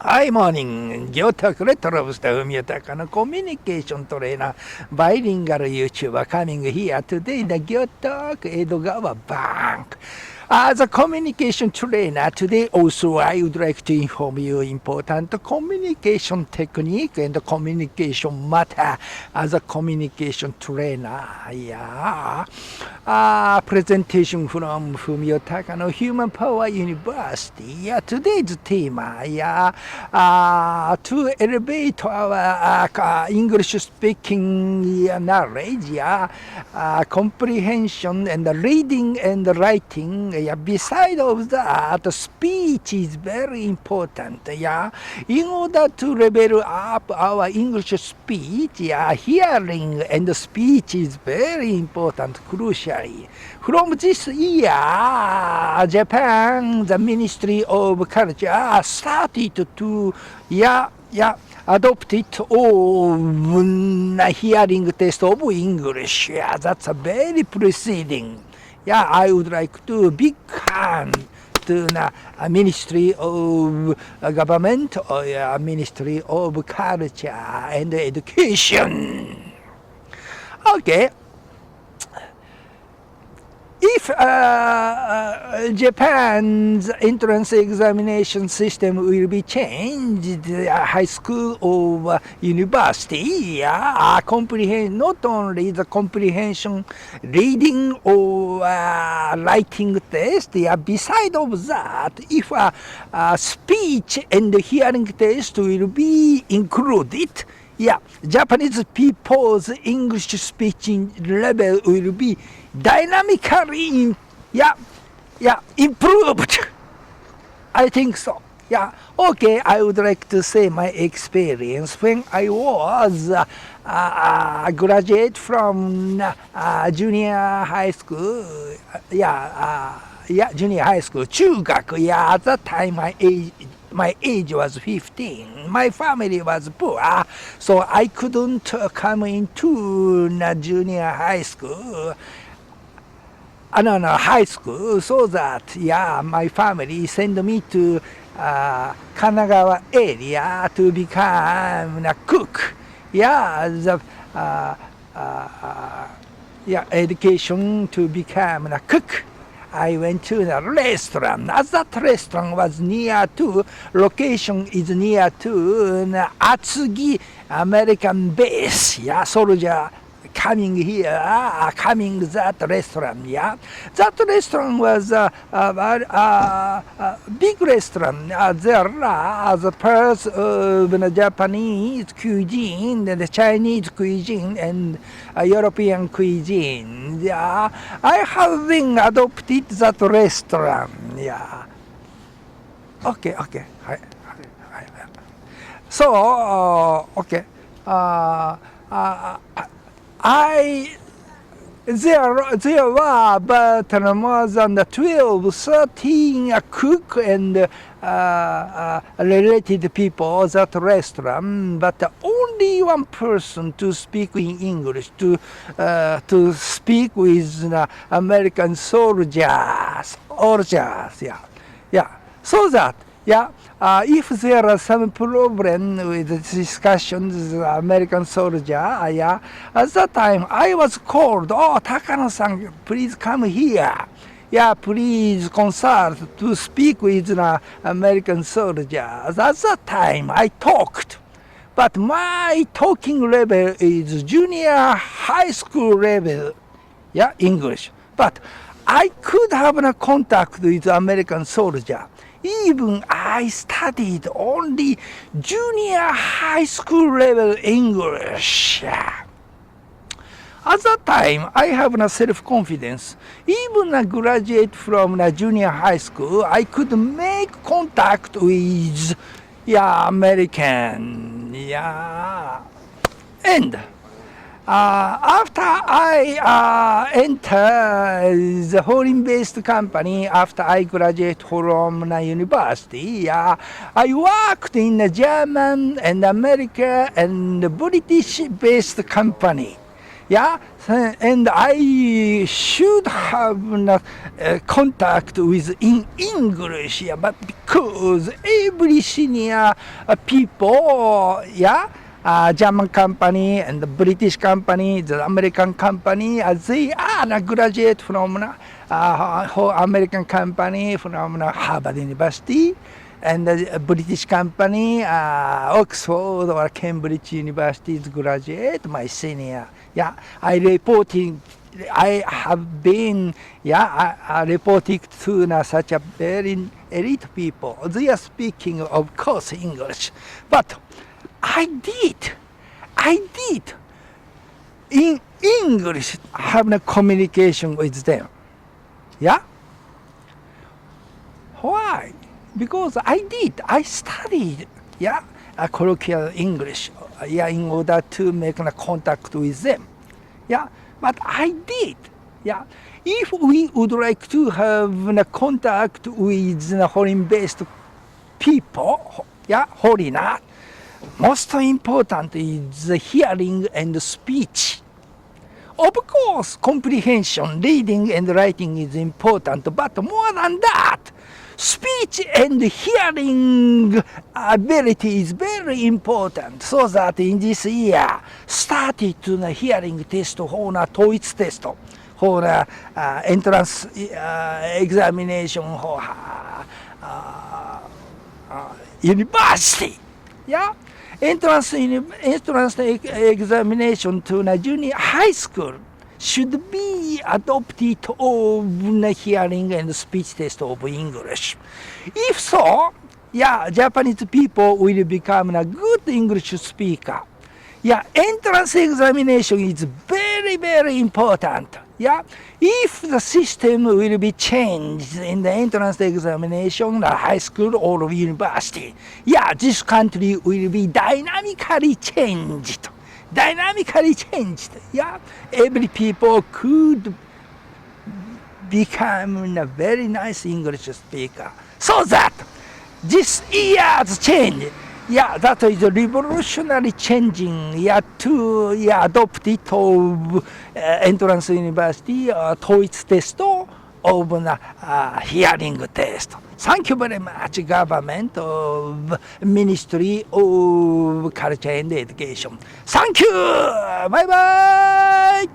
Hi, morning. 行徳レトロブスタ文豊のコミュニケーショントレーナー、バイリンガル YouTuber coming here today, the 行徳江戸川バンク。As a communication trainer, today also I would like to inform you important communication technique and communication matter as a communication trainer. Yeah. Presentation from Fumio Takano Human Power University. Yeah, today's theme, to elevate our English speaking knowledge, comprehension and reading and writing. Beside of that, speech is very important. In order to level up our English speech, hearing and speech is very important, crucially. From this year, Japan, the Ministry of Culture started to, adopted hearing test of English. That's a very proceeding. I would like to big hand to the Ministry of Government or Ministry of Culture and Education. Okay. If Japan's entrance examination system will be changed, high school or university, comprehend not only the comprehension, reading or writing test, beside of that, if speech and hearing test will be included, Japanese people's English speaking level will be dynamically improved. I think so. Okay, I would like to say my experience when I was a graduate from junior high school. Junior high school, 中学. At that time my age was 15. My family was poor, so I couldn't come into junior high school. High school, so that, my family sent me to Kanagawa area to become a cook. Education to become a cook. I went to the restaurant. As that restaurant was near to, location is near to Atsugi American base. Soldier coming here, coming that restaurant. That restaurant was a big restaurant. There are the parts of the Japanese cuisine, the Chinese cuisine, and European cuisine. I have been adopted that restaurant. Okay. So, okay. There were about more than 12, 13 cook and related people at that restaurant, but only one person to speak in English, to speak with the American soldiers. So that, if there are some problem with the discussions with the American soldier, at that time I was called, Takano-san, please come here. Please consult to speak with the American soldiers. At that time I talked, but my talking level is junior high school level, English. But I could have a contact with the American soldier. Even I studied only junior high school level English. At that time, I have no self-confidence. Even a graduate from a junior high school, I could make contact with American. And after I entered the foreign-based company, after I graduated from the university, I worked in a German and American and British-based company. Yeah, and I should have contact with in English, yeah, but because every senior people, yeah, German company and the British company, the American company, they are a graduate from American company from Harvard University, and the British company, Oxford or Cambridge University's graduate, my senior. Yeah, I have been, reporting to such a very elite people. They are speaking, of course, English, but I did in English have a communication with them. Yeah? Why? Because I studied, colloquial English, in order to make a contact with them. Yeah, but I did. Yeah, if we would like to have a contact with the foreign-based people, foreigner, most important is the hearing and speech. Of course, comprehension, reading and writing is important, but more than that, speech and hearing ability is very important. So that in this year, started to the hearing test for the TOEIC test, for the entrance examination for university. Yeah, entrance examination to the junior high school should be adopted of the hearing and speech test of English. If so, Japanese people will become a good English speaker. Entrance examination is very, very important. If the system will be changed in the entrance examination, the high school or university, this country will be dynamically changed. Every people could become a very nice English speaker. So that this year's change, that is a revolutionary changing, to adopt it of entrance university TOEIC test of the hearing test. Thank you very much, government of Ministry of Culture and Education. Thank you. Bye bye.